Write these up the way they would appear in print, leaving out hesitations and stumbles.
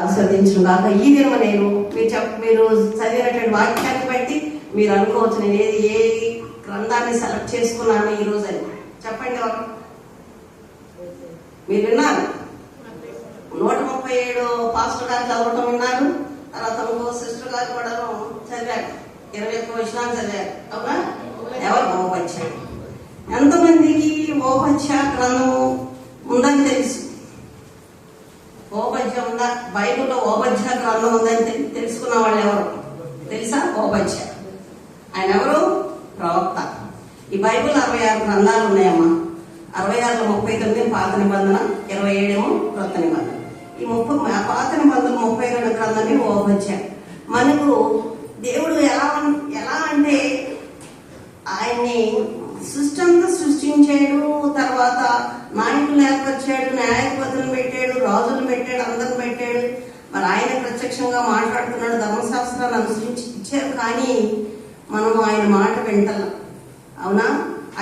ఆస్వాదించడం కాక ఈ దినం నేను మీరు చదివినటువంటి వాక్యాన్ని బట్టి మీరు అనుకోవచ్చు నేను ఏ గ్రంథాన్ని సెలెక్ట్ చేసుకున్నాను ఈ రోజు అని చెప్పండి. ఎవరు మీరు విన్నారు? 137 పాస్టర్ గారు చదవటం విన్నారు. తర్వాత ఇంకో సిస్టర్ గారు కూడా చదివారు. 21 వచనాలు చదివారు. అవునా? ఎవరు? ఓబద్యా. ఎంతమందికి ఓబద్యా గ్రంథము ఉందని తెలుసు? ఓబద్యా ఉందా? బైబిల్లో ఓబద్యా గ్రంథం ఉందని తెలుసుకున్న వాళ్ళు ఎవరు తెలుసా? ఓబద్యా ఆయన ఎవరు? ప్రవక్త. ఈ బైబిల్ 66 గ్రంథాలు ఉన్నాయమ్మా. 66 39 పాత నిబంధన, 27 కొత్త నిబంధన. ఈ పాత నిబంధన 32 గ్రంథమే ఓబద్యా. మనకు దేవుడు ఎలా అంటే ఆయన్ని సృష్టి సృష్టించాడు. తర్వాత నాయకులు ఏర్పరిచాడు, న్యాయపతులను పెట్టాడు, రాజులు పెట్టాడు, అందరిని పెట్టాడు. మరి ఆయన ప్రత్యక్షంగా మాట్లాడుతున్నాడు, ధర్మశాస్త్రాన్ని అనుసరించి ఇచ్చారు. కానీ మనం ఆయన మాట వింటల. అవునా?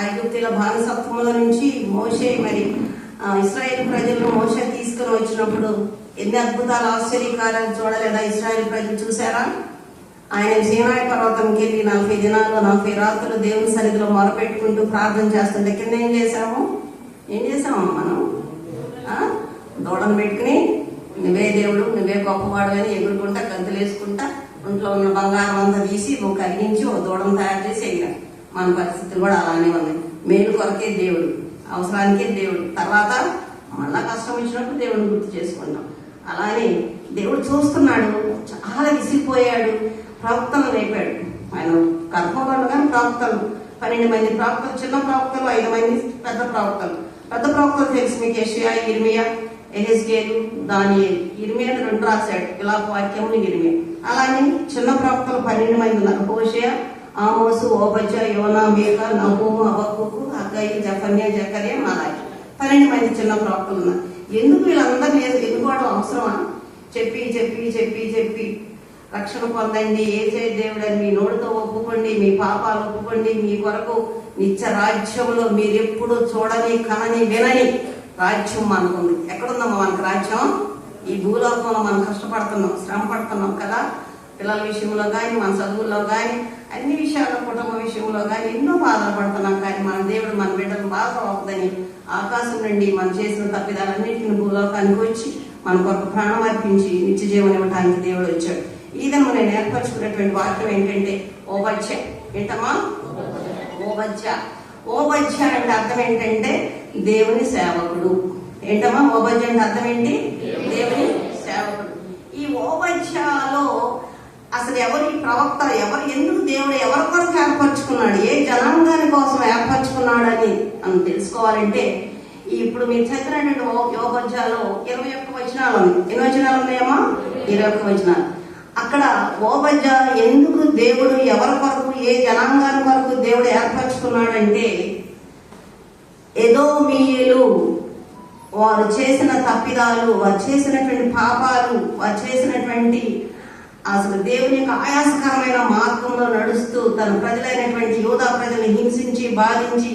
ఐగుప్తుల బానిసత్వంలో నుంచి మోషే మరి ఇశ్రాయేల్ ప్రజలను మోషే తీసుకుని వచ్చినప్పుడు ఎన్ని అద్భుతాలు ఆశ్చర్యకార్యాలు చూడలేదా? ఇశ్రాయేల్ ప్రజలు చూసారా? ఆయన సీనాయి పర్వతంకి వెళ్ళి 40 దినాలు 40 రాత్రులు దేవుని సన్నిధిలో మొరపెట్టుకుంటూ ప్రార్థన చేస్తుంటే కింద ఏం చేసాము మనం? దూడను పెట్టుకుని నువ్వే దేవుడు, నువ్వే గొప్పవాడు అని ఎగురుకుంటా గంతులు వేసుకుంటా ఇంట్లో ఉన్న బంగారం అంతా తీసి నువ్వు కరిగించి ఓ దూడను తయారు చేసి ఎగిరా. మన పరిస్థితులు కూడా అలానే ఉన్నాయి. మేలు కొరకే దేవుడు, అవసరానికే దేవుడు. తర్వాత మళ్ళా కష్టం వచ్చినప్పుడు దేవుడిని గుర్తు చేసుకుంటాం. అలానే దేవుడు చూస్తున్నాడు. చాలా విసిగిపోయాడు. ప్రవక్తలు రేపాడు. ఆయన గర్భంలో కానీ ప్రవక్తలు 12 మంది ప్రవక్తలు, చిన్న ప్రవక్తలు 5 మంది పెద్ద ప్రవక్తలు. పెద్ద ప్రవక్తలు తెలుసు మీకు, యెషయా, ఇర్మియా, ఎహెజ్కేలు, దానియేలు. ఇర్మియా 2 రాశాడు, ఇలా వాక్యములు ఇర్మియా. అలానే చిన్న ప్రవక్తలు 12 మంది ఉన్నారు. హోషేయ, ఆమోసు, ఓబద్యా, యోనా, మీకా, నహూము, హబక్కూకు, హగ్గయి, జెఫన్యా, జకర్యా, మలాకి. 12 మంది చిన్న ప్రవక్తలు ఉన్నారు. ఎందుకు వీళ్ళందరినీ ఎన్నుకోవడం అవసరమా? చెప్పి రక్షణ పొందండి, ఏసే దేవుడని మీ నోటితో ఒప్పుకోండి, మీ పాపాలు ఒప్పుకోండి, మీ కొరకు నిత్య రాజ్యంలో మీరెప్పుడు చూడని కనని వినని రాజ్యం మనకుంది. ఎక్కడుందమ్మా మనకు రాజ్యం? ఈ భూలోకంలో మనం కష్టపడుతున్నాం, శ్రమ పడుతున్నాం కదా. పిల్లల విషయంలో కానీ, మన చదువుల్లో కానీ, అన్ని విషయాల్లో, కుటుంబ విషయంలో కానీ ఎన్నో బాధలు పడుతున్నాం. కానీ మన దేవుడు మన బిడ్డలు బాగా అవుతుందని ఆకాశం నుండి మనం చేసిన తప్పిదాలన్నింటిని భూలోకానికి వచ్చి మన కొరకు ప్రాణం అర్పించి నిత్య జీవనం ఇవ్వడానికి దేవుడు వచ్చాడు. ఈ విధంగా నేను ఏర్పరచుకున్నటువంటి వాక్యం ఏంటంటే ఓబద్యా. ఏంటమ్మా? ఓబద్యా. ఓబద్యా అంటే అర్థం ఏంటంటే దేవుని సేవకుడు. ఏంటమ్మా? ఓబద్యా అంటే అర్థం ఏంటి? దేవుని సేవకుడు. ఈ ఓబద్యాలో అసలు ఎవరు ఈ ప్రవక్త? ఎందుకు దేవుడు ఎవరి కొరకు ఏర్పరచుకున్నాడు, ఏ జనాంగాని కోసం ఏర్పరచుకున్నాడని మనం తెలుసుకోవాలంటే ఇప్పుడు మీరు చదివినటువంటి ఓబద్యాలో 21 వచనాలు ఉన్నాయి. ఎన్ని వచనాలు ఉన్నాయమ్మా? 21 వచనాలు. అక్కడ ఓబద్యా ఎందుకు దేవుడు ఎవరి కొరకు, ఏ జనాంగాని కొరకు దేవుడు ఏర్పరచుకున్నాడంటే ఎదోమీయులు వారు చేసిన తప్పిదాలు, వారు చేసినటువంటి పాపాలు, వారు చేసినటువంటి అసలు దేవుని యొక్క ఆయాసకరమైన మార్గంలో నడుస్తూ తన ప్రజలైనటువంటి యూదా ప్రజల్ని హింసించి బాధించి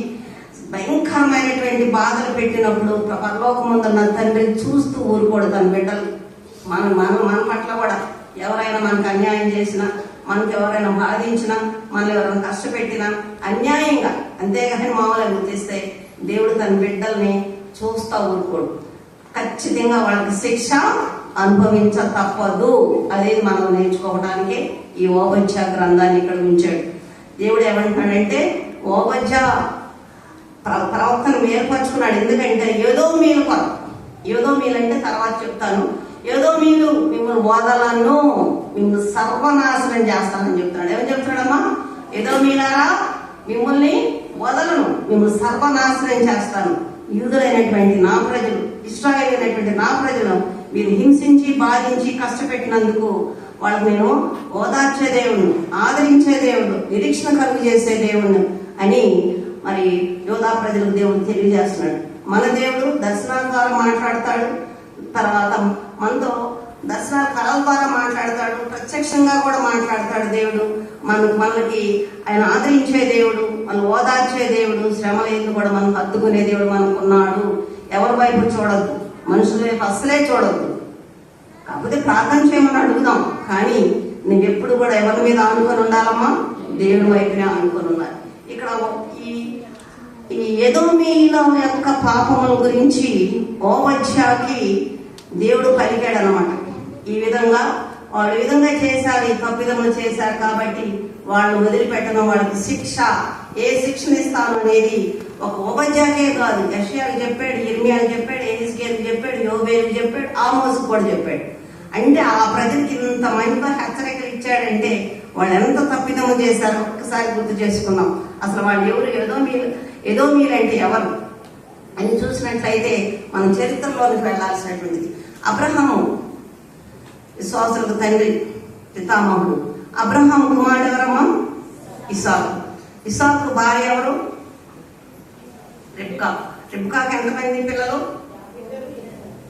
భయంకరమైనటువంటి బాధలు పెట్టినప్పుడు పరలోకముందున్న తండ్రి చూస్తూ ఊరుకోడు తన బిడ్డలు. మన పట్ల కూడా ఎవరైనా మనకు అన్యాయం చేసినా, మనకు ఎవరైనా బాధించినా, మనల్ని ఎవరైనా కష్టపెట్టినా అన్యాయంగా, అంతేగాని మామూలుగా గుర్తిస్తే దేవుడు తన బిడ్డల్ని చూస్తా ఊరుకోడు. ఖచ్చితంగా వాళ్ళకి శిక్ష అనుభవించ తప్పదు. అదే మనం నేర్చుకోవడానికి ఈ ఓబద్యా గ్రంథాన్ని ఇక్కడ ఉంచాడు. దేవుడు ఏమంటున్నాడంటే ఓబద్యా ప్రవక్తను ఏర్పరచుకున్నాడు. ఎందుకంటే ఎదోమీయుల కొరకు. ఎదోమీయులు అంటే తర్వాత చెప్తాను. ఎదోమీయులు మిమ్మల్ని వదలను, మిమ్మల్ని సర్వనాశనం చేస్తానని చెప్తున్నాడు. ఏమని చెప్తున్నాడమ్మా? ఎదోమీయులారా మిమ్మల్ని వదలను, మిమ్మల్ని సర్వనాశనం చేస్తాను. యూదులైనటువంటి నా ప్రజలు, ఇశ్రాయేలు అయినటువంటి నా ప్రజలు మీరు హింసించి బాధించి కష్టపెట్టినందుకు వాళ్ళకి నేను ఓదార్చే దేవుడు, ఆదరించే దేవుడు, నిరీక్షణ కలుగు చేసే దేవుడు అని మరి యోధా ప్రజలకు దేవుడు తెలియజేస్తున్నాడు. మన దేవుడు దర్శనాల ద్వారా మాట్లాడతాడు. తర్వాత మనతో దర్శనాల కళల ద్వారా మాట్లాడతాడు. ప్రత్యక్షంగా కూడా మాట్లాడతాడు దేవుడు. మనకి ఆయన ఆదరించే దేవుడు, మనం ఓదార్చే దేవుడు, శ్రమల ఎందు కూడా మనం హత్తుకునే దేవుడు మనకున్నాడు. ఎవరి వైపు చూడద్దు, మనుషుల వైపు అసలే చూడద్దు. కాకపోతే ప్రార్థన చేయమని అడుగుదాం, కానీ నువ్వెప్పుడు కూడా ఎవరి మీద ఆనుకొని ఉండాలమ్మా? దేవుని వైపునే ఆనుకొని ఉండాలి. ఇక్కడ ఈ ఎదోమీయుల యొక్క పాపముల గురించి ఓబద్యాకి దేవుడు పలికాడు అనమాట. ఈ విధంగా వాళ్ళు ఈ విధంగా చేశారు, ఈ తప్పిదములు చేశారు కాబట్టి వాళ్ళని వదిలిపెట్టను, వాళ్ళకి శిక్ష, ఏ శిక్షణ ఇస్తాను అనేది ఒక ఓబద్యాకే కాదు, యెషయాకి చెప్పాడు, యిర్మీయాకి చెప్పాడు, యెహెజ్కేలుకి చెప్పాడు, యోబేలుకి చెప్పాడు, ఆమోసుకు కూడా చెప్పాడు. అంటే ఆ ప్రజలకి ఇంత మందితో హెచ్చరికలు ఇచ్చాడంటే వాళ్ళు ఎంత తప్పిదము చేశారో ఒక్కసారి గుర్తు చేసుకున్నాం. అసలు వాళ్ళు ఎవరు? ఎదోమీయులు అంటే ఎవరు అని చూసినట్లయితే మనం చరిత్రలోనికి వెళ్లాల్సినటువంటిది. అబ్రహాము విశ్వాసులకు తండ్రి, పితామహుడు. అబ్రహాం కుమారుడు ఎవరమ్మా? ఇస్సాకు. ఇస్సాకు భార్య ఎవరు? రిబ్కా. రిబ్కాకి ఎంతమంది పిల్లలు?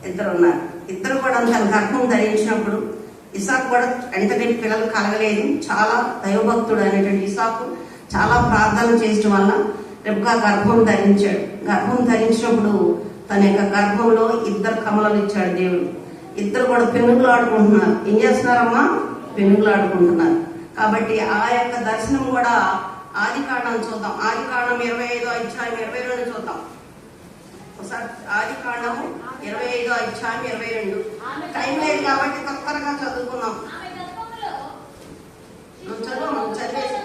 ఇద్దరు ఉన్నారు. ఇద్దరు కూడా తన గర్భం ధరించినప్పుడు ఇస్సాకు కూడా వెంటనే పిల్లలు కలగలేదు. చాలా దైవభక్తుడు అనేటువంటి ఇస్సాకు చాలా ప్రార్థన చేయడం వల్ల రిబ్కా గర్భం ధరించాడు. గర్భం ధరించినప్పుడు తన యొక్క గర్భంలో ఇద్దరు కమలలు ఇచ్చాడు దేవుడు. ఇద్దరు కూడా పెనుగులు ఆడుకుంటున్నారు. ఏం చేస్తున్నారమ్మా? పెనుగులు ఆడుకుంటున్నారు. కాబట్టి ఆ యొక్క దర్శనం కూడా ఆదికాండం చూద్దాం. ఆదికాండం 25వ అధ్యాయం 22 చూద్దాం ఒకసారి. ఆదికాండము 25వ అధ్యాయం 22. టైం లేదు కాబట్టి తొందరగా చదువుకున్నాం. చదివేసి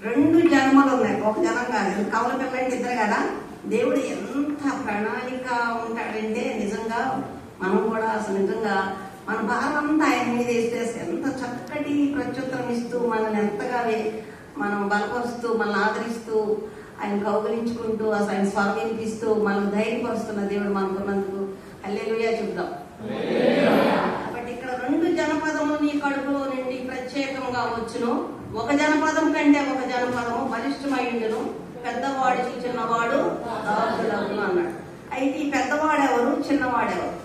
రెండు జన్మలు ఉన్నాయి, ఒక జనం కాదు. కవల పిల్లలకి ఇద్దరు కదా. దేవుడు ఎంత ప్రణాళిక ఉంటాడంటే నిజంగా మనం కూడా అసలు నిజంగా మన భారం అంతా ఆయన మీద వేస్తే ఎంత చక్కటి ప్రత్యుత్తరం ఇస్తూ మనల్ని ఎంతగా మనం బలపరుస్తూ మనల్ని ఆదరిస్తూ ఆయన కౌగిలించుకుంటూ అసలు ఆయన స్వాగతిస్తూ మనకు ధైర్యపరుస్తున్న దేవుడు మనకున్నందుకు హల్లెలూయా చెప్దాం. కాబట్టి ఇక్కడ రెండు జనపదములు నీ కడుపులో నుండి ప్రత్యేకంగా వచ్చును, ఒక జనపదం కంటే ఒక జనపదము బలిష్టమైండును, పెద్దవాడు చిన్నవాడు దాసుడగును అన్నాడు. అయితే ఈ పెద్దవాడెవరు, చిన్నవాడెవరు?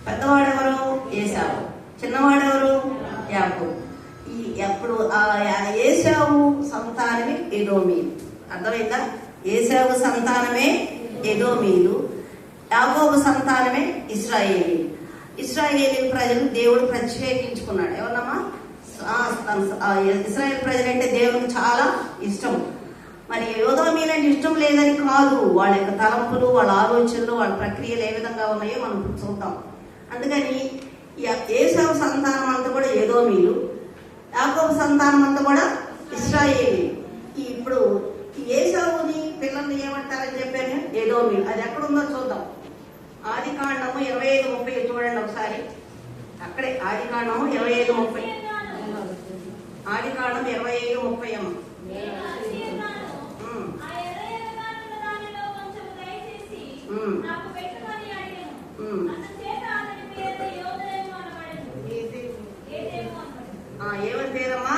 పెద్దవాడెవరు? ఏశావు. చిన్నవాడెవరు? యాకోబు. ఈ ఎప్పుడు ఏశావు సంతానమే ఎదోమీయులు. అర్థమైందా? ఏశావు సంతానమే ఎదోమీయులు, యాకోబు సంతానమే ఇశ్రాయేలీయులు. ఇశ్రాయేలీ ప్రజలు దేవుడు ప్రత్యేకించుకున్నాడు. ఎవరమ్మా? ఇశ్రాయేల్ ప్రజలంటే దేవునికి చాలా ఇష్టం. మరి ఎదోమీయులు అంటే ఇష్టం లేదని కాదు, వాళ్ళ యొక్క తలంపులు, వాళ్ళ ఆలోచనలు, వాళ్ళ ప్రక్రియలు ఏ విధంగా ఉన్నాయో మనం చూద్దాం. అందుకని ఏశావు సంతానం అంతా కూడా ఎదోమీయులు, యాకోబు సంతానం అంతా కూడా ఇశ్రాయేలీయులు. ఇప్పుడు ఏశావుని పిల్లల్ని ఏమంటారని చెప్పాను? ఎదోమీయులు. అది ఎక్కడుందో చూద్దాం. ఆదికాండము 25:30 చూడండి ఒకసారి. అక్కడే ఆదికాండము 25:30. ఆదికాండం 25:30 అమ్మ. ఏమని పేరమ్మా?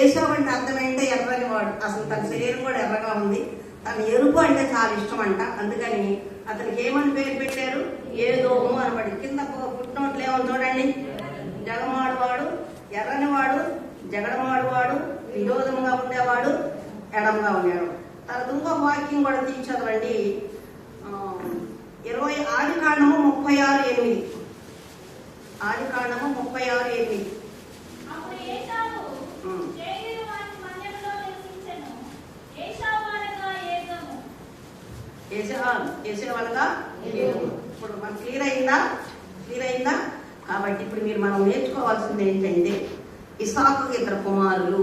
ఏశావు అంటే అర్థమైంటే ఎర్రని వాడు. అసలు తన శరీరం కూడా ఎర్రగా ఉంది. తను ఎరుపు అంటే చాలా ఇష్టం అంట. అందుకని అతనికి ఏమని పేరు పెట్టారు? ఏదోము అనబడి. కింద పుట్టినోట్లు ఏమని చూడండి. జగమాడువాడు, ఎర్రనివాడు, జగడమాడువాడు, విరోధంగా ఉండేవాడు, ఎడంగా ఉండేవాడు. తర్వాత ఇంకో వాక్యం కూడా తీర్చదవండి. 20 ఆదికాండము 36:8. ఆదికాండము 36:8. ఏసేవాళ్ళగా ఇప్పుడు మనం క్లియర్ అయిందా? కాబట్టి ఇప్పుడు మనం నేర్చుకోవాల్సింది ఏంటంటే ఇస్సాకుకి ఇద్దరు కుమారులు.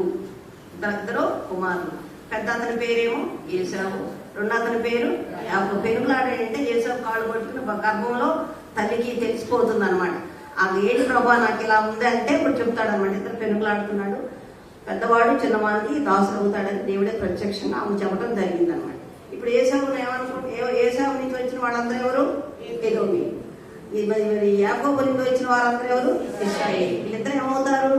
పెద్ద అతని పేరేమో ఏశావు, రెండో అతని పేరు యాకోబు. పెనుగులాడంటే ఏశావు కాళ్ళు పట్టుకుని గర్భంలో తల్లికి తెలిసిపోతుంది అనమాట. అది ఏంటి ప్రభా నాకు ఇలా ఉంది అంటే ఇప్పుడు చెప్తాడు అనమాట. ఇద్దరు పెనుగులాడుతున్నాడు, పెద్దవాడు చిన్నవాడికి దాసుడు అవుతాడని దేవుడే ప్రత్యక్షంగా ఆమె చెప్పడం జరిగింది అనమాట. ఇప్పుడు ఏశావుని ఏశావు నుంచి వచ్చిన వాళ్ళందరూ ఎవరు? ఎదోమీయులు. మరి యాకోబు నుంచి వచ్చిన వారందరూ ఎవరు? ఇశ్రాయేలు. వీళ్ళిద్దరు ఏమవుతారు?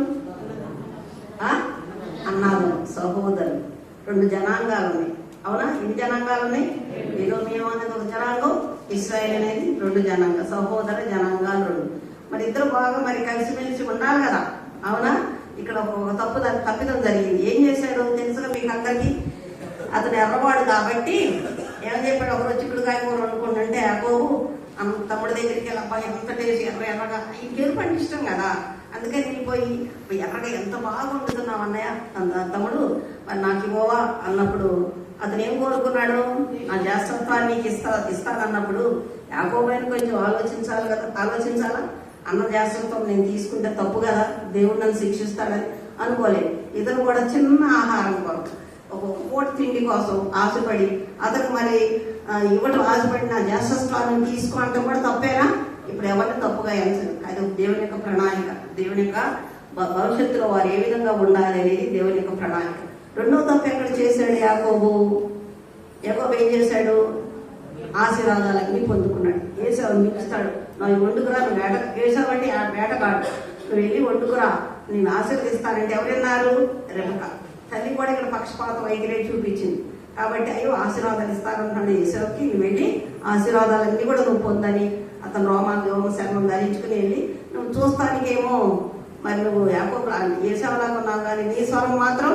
అన్నాదం సహోదరులు. 2 జనాంగాలు ఉన్నాయి. అవునా? ఎన్ని జనాంగాలు ఉన్నాయి? ఎదోమియం అనేది ఒక జనాంగం, ఇశ్రాయేల్ అనేది 2 జనాంగం, సహోదర జనాంగాలు 2. మరి ఇద్దరు బాగా మరి కలిసిమెలిసి ఉండాలి కదా. అవునా? ఇక్కడ ఒక తప్పిదం జరిగింది. ఏం చేశాడు తెలుసుగా మీకు అందరికీ? అతను ఎర్రవాడు కాబట్టి ఏం చెప్పాడు, ఒకరోజు చిక్కుడుకాయ కూర వండుకుంటుంటే యాకోబు తమ్ముడి దగ్గరికి వెళ్ళి, అబ్బాయి ఎంత టేస్ట్ ఎర్రగా, ఇంకెరుపు అంటే ఇష్టం కదా, అందుకని వెళ్ళిపోయి ఎర్రగా ఎంత బాగా వండుతున్నావు అన్నయ్య తమ్ముడు, మరి నాకు ఇవ్వవా అన్నప్పుడు అతను ఏం కోరుకున్నాడు, నా జ్యేష్ఠత్వాన్ని నీకు ఇస్తానన్నప్పుడు యాకోబైన కొంచెం ఆలోచించాలా. అన్న జ్యేష్ఠత్వం నేను తీసుకుంటే తప్పు కదా, దేవుడు నన్ను శిక్షిస్తాడని అనుకోలేదు. ఇతను కూడా చిన్న ఆహారం కొరకు, ఒక పూట తిండి కోసం ఆశపడి అతను మరి ఇవ్వటం ఆశపడి నా జ్యేష్ఠత్వాన్ని తీసుకోవటం కూడా తప్పేనా? ఇప్పుడు ఎవరిని తప్పుగా ఎంచదు. అది దేవుని యొక్క ప్రణాళిక. దేవుని యొక్క భవిష్యత్తులో వారు ఏ విధంగా ఉండాలి అనేది దేవుని యొక్క ప్రణాళిక. 2వ తప్పు ఎక్కడ చేశాడు యాకోబు ఏం చేశాడు? ఆశీర్వాదాలన్నీ పొందుకున్నాడు. ఏసావుని పిలుస్తాడు, నువ్వు వండుకురా, నువ్వు ఏసావంటే ఆ వేటగాడు, నువ్వు వెళ్ళి వండుకురా, నేను ఆశీర్వదిస్తానంటే ఎవరున్నారు? రెబెకా. తల్లి కూడా ఇక్కడ పక్షపాత వైఖరి చూపించింది కాబట్టి అయ్యో ఆశీర్వాదాలు ఇస్తానంటున్నాడు ఏసావుకి, నువ్వు వెళ్ళి ఆశీర్వాదాలన్నీ కూడా నువ్వు పొందని అతను రోమ శర్మం ధరించుకుని వెళ్ళి, నువ్వు చూస్తానికేమో మరి నువ్వు యాకోబు ఏసావులాగా ఉన్నావు కానీ నీ స్వరం మాత్రం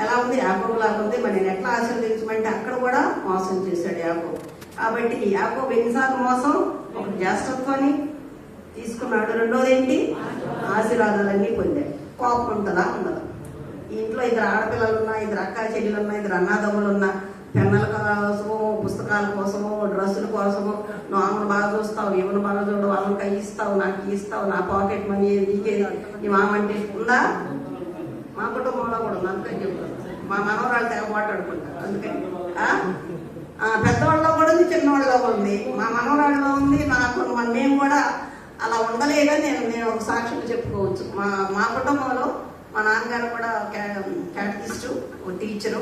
ఎలా ఉంది? యాకోబు లాగా ఉంది. మరి నేను ఎట్లా ఆశీర్వదించమంటే అక్కడ కూడా మోసం చేశాడు యాకోబు. కాబట్టి యాకోబు ఎన్నిసార్లు మోసం? ఒక జ్యేష్ఠత్వాన్ని తీసుకున్నాడు, 2వది ఏంటి? ఆశీర్వాదాలన్నీ పొందాడు. కోపం ఉంటుందా? ఉండదు. ఈ ఇంట్లో 2 ఆడపిల్లలు ఉన్నా, 2 అక్కా చెల్లెలు ఉన్నా, 2 అన్నాదమ్ములు ఉన్నా, పెన్నుల కోసము, పుస్తకాల కోసము, డ్రెస్సుల కోసము నువ్వు ఆమెను బాగా చూస్తావు, ఈమెను బాగా చూడు, వాళ్ళని కై ఇస్తావు, నాకు ఇస్తావు, నా పాకెట్ మనీ నీకేది, నీ మామంటే ఉందా? మా కుటుంబంలో కూడా ఉంది. అందుకని చెప్తాను, మా మనవరాళ్ళు తెగ మాట్లాడుకుంటారు. అందుకని పెద్దవాళ్ళలో కూడా ఉంది, చిన్నవాళ్ళలో ఉంది. మా మనవరాళ్ళలో ఉంది. మేము కూడా అలా ఉండలేదని నేను ఒక సాక్ష్యం చెప్పుకోవచ్చు. మా కుటుంబంలో మా నాన్నగారు కూడా క్యాటగిస్టు, ఒక టీచరు.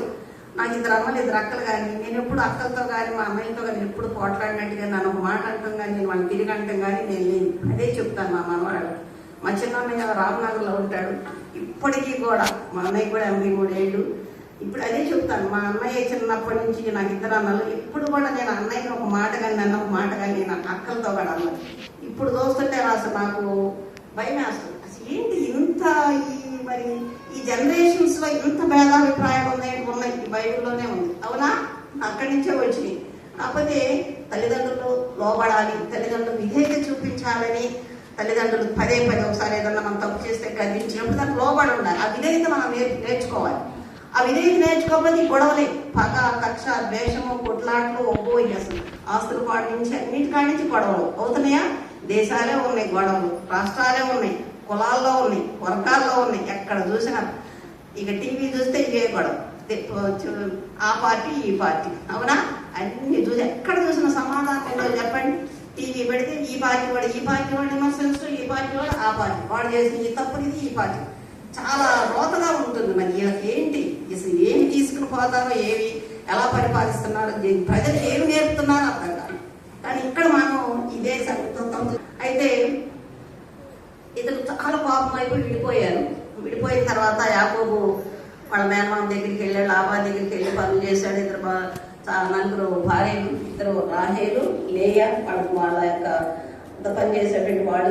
నాకు 2 అమ్మలు 2 అక్కలు కానీ నేను ఎప్పుడు అక్కలతో కానీ మా అమ్మాయిలతో కానీ ఎప్పుడు పోట్లాడినట్టుగా నన్ను ఒక మాట అంటాం కానీ నేను వాళ్ళని తిరిగి అంటాం కానీ నేను అదే చెప్తాను మా మనవరాడు. మా చిన్నన్నయ్య రామనగర్లో ఉంటాడు. ఇప్పటికీ కూడా మా అన్నయ్య కూడా 83 ఏళ్ళు. ఇప్పుడు అదే చెప్తాను, మా అన్నయ్య చిన్నప్పటి నుంచి నాకు 2 అన్నలు. ఇప్పుడు కూడా నేను అన్నయ్యకి ఒక మాట కానీ నన్ను ఒక మాట కానీ నాకు అక్కలతో కూడా అన్నది. ఇప్పుడు చూస్తుంటే అసలు నాకు భయం వేస్తుంది. అసలు ఏంటి ఇంత మరి ఈ జనరేషన్స్ లో ఇంత భేదాభిప్రాయాలు ఉన్నాయి ఈ బైబిల్లోనే ఉంది. అవునా? అక్కడి నుంచే వచ్చినాయి. కాకపోతే తల్లిదండ్రులు లోబడాలి, తల్లిదండ్రులు విధేయత చూపించాలని, తల్లిదండ్రులు పదే ఒకసారి ఏదన్నా మనం తప్పు చేస్తే గర్వించినప్పుడు దానికి లోబడి ఉండాలి. ఆ విధేయత మనం నేర్చుకోవాలి. ఆ విధేయత నేర్చుకోకపోతే గొడవలే, పగ, కక్ష, ద్వేషము, కొట్లాట్లు, అసలు ఆస్తుల పాడు నుంచి అన్నిటికాడి నుంచి గొడవలు అవుతున్నాయా? దేశాలే ఉన్నాయి గొడవలు, రాష్ట్రాలే ఉన్నాయి, కులాల్లో ఉన్నాయి, వర్గాల్లో ఉన్నాయి. ఎక్కడ చూసినా ఇక టీవీ చూస్తే ఇవే గొడవ, ఆ పార్టీ ఈ పార్టీ. అవునా? అన్ని చూసి ఎక్కడ చూసిన సమాధానం చెప్పండి. టీవీ పెడితే ఈ పార్టీ వాడు విమర్శిస్తూ, ఈ పార్టీ వాడు ఆ పార్టీ వాడు చేసిన ఈ తప్పుది ఈ పార్టీ. చాలా రోతగా ఉంటుంది. మరి వీళ్ళకి ఏంటి అసలు ఏమి తీసుకుని పోతారో, ఏమి ఎలా పరిపాలిస్తున్నారో, ప్రజలు ఏమి నేర్పుతున్నారో అర్థం కాదు. కానీ ఇక్కడ మనం ఇదే అయితే ఇతను చాలా కోపం అయిపోయి విడిపోయిన తర్వాత యాకోబు వాళ్ళ మేనమామ దగ్గరికి వెళ్ళాడు, లాభా దగ్గరికి వెళ్ళి పనులు చేశాడు. 4 భార్యలు, 2 రాహేలు, లేయా, వాళ్ళ యొక్క పని చేసేటువంటి వాళ్ళు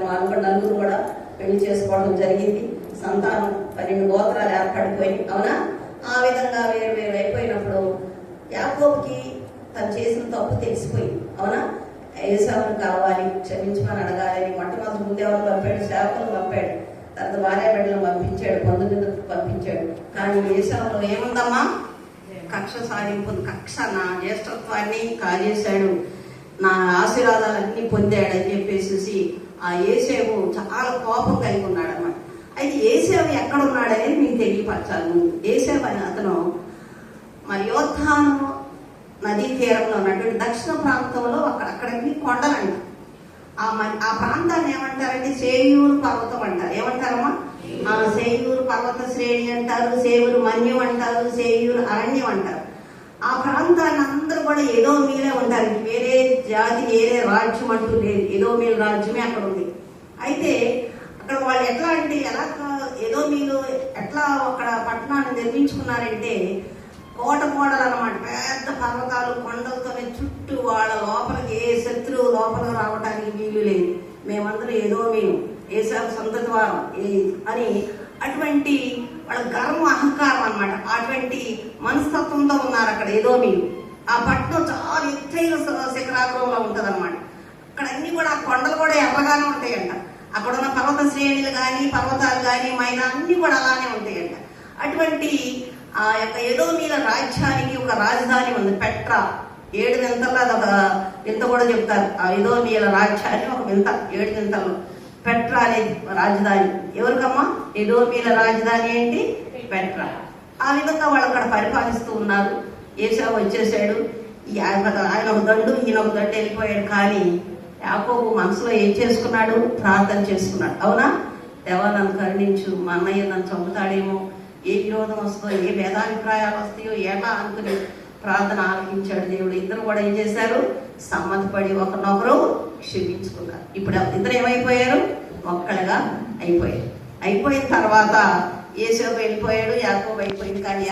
వాళ్ళు కూడా 4 కూడా పెళ్లి చేసుకోవడం జరిగింది. సంతానం 12 గోత్రాలు ఏర్పడిపోయి. అవునా? ఆ విధంగా వేరు అయిపోయినప్పుడు యాకోబుకి తను చేసిన తప్పు తెలిసిపోయింది. అవునా? ఏసావును కావాలి, క్షమించమని అడగాలని మొట్టమొదటి ముందేవాళ్ళు పంపాడు, సేవకులను పంపాడు, తర్వాత భార్య బిడ్డలను పంపించాడు, బంధుమిత్రులకు పంపించాడు. కానీ ఏసావులో ఏముందమ్మా? కక్ష సాధింపు, కక్ష, నా జ్యేష్ఠత్వాన్ని కాజేశాడు, నా ఆశీర్వాదాలన్నీ పొందాడని చెప్పేసి ఆ ఏసేవు చాలా కోపం కలిగి ఉన్నాడు అన్నమాట. అయితే ఏసేవు ఎక్కడున్నాడనేది మీకు తెలియపరచాలి. ఏసేవు అని అతను మరి యోర్దాను నదీ తీరంలో ఉన్నటువంటి దక్షిణ ప్రాంతంలో అక్కడక్కడికి కొండలంట. ఆ ప్రాంతాన్ని ఏమంటారంటే సేయూరు పర్వతం అంటారు. ఏమంటారమ్మా? సేయూరు పర్వత శ్రేణి అంటారు, సేయూరు మన్యం అంటారు, సేయూరు అరణ్యం అంటారు. ఆ ప్రాంతాన్ని అందరూ కూడా ఎదోమీలే ఉంటారు. వేరే జాతి, వేరే రాజ్యం అంటూ లేదు. ఎదోమీల రాజ్యమే అక్కడ ఉంది. అయితే అక్కడ వాళ్ళు ఎట్లా అంటే ఏదో మీరు ఎట్లా అక్కడ పట్టణాన్ని నిర్మించుకున్నారంటే కోటలు అన్నమాట, పెద్ద పర్వతాలు కొండలతోనే చుట్టూ, వాళ్ళ లోపలికి ఏ శత్రువు లోపలికి రావడానికి వీలు లేదు. మేమందరం ఏదో మేము ఏసావు సొంత ద్వారం అని అటువంటి వాళ్ళ గర్వం అహంకారం అన్నమాట. అటువంటి మనస్తత్వంతో ఉన్నారు అక్కడ ఏదో మీరు. ఆ పట్టణం చాలా ఎత్తైన శిఖరాగ్రంలో ఉంటుంది అనమాట. అక్కడ అన్ని కూడా ఆ కొండలు కూడా ఎర్రగానే ఉంటాయంట. అక్కడ ఉన్న పర్వత శ్రేణులు కానీ పర్వతాలు కానీ మైనా అన్ని కూడా అలానే ఉంటాయంట. అటువంటి ఆ యొక్క ఎదోమీల రాజ్యానికి ఒక రాజధాని ఉంది, పెట్రా. 7 వింతల్లో అదొక వింత కూడా చెప్తారు. ఆ ఎదోమీల రాజ్యాన్ని ఒక వింత, 7 వింతల్లో పెట్రా అనేది రాజధాని. ఎవరికమ్మా? ఎదోమీల రాజధాని ఏంటి? పెట్రా. ఆ విధంగా వాళ్ళు అక్కడ పరిపాలిస్తూ ఉన్నారు. ఏసావు వచ్చేసాడు. ఆయన ఒక దండు, ఈయన ఒక దండు వెళ్ళిపోయాడు. కానీ యాకోబు మనసులో ఏం చేసుకున్నాడు? ప్రార్థన చేసుకున్నాడు. అవునా? దేవా నన్ను కరుణించు, మా అన్నయ్య నన్ను చంపుతాడేమో, ఏ విరోధం వస్తుందో, ఏ భేదాభిప్రాయాలు వస్తాయో ఎలా అనుకుని ప్రార్థన ఆలకించాడు దేవుడు. ఇద్దరు కూడా ఏం చేశారు? సమ్మతపడి ఒకరినొకరు క్షమించుకున్నారు. ఇప్పుడు ఇద్దరు ఏమైపోయారు? ఒక్కలుగా అయిపోయారు. అయిపోయిన తర్వాత ఏసేపు వెళ్ళిపోయాడు, యాకోబు అయిపోయింది. కానీ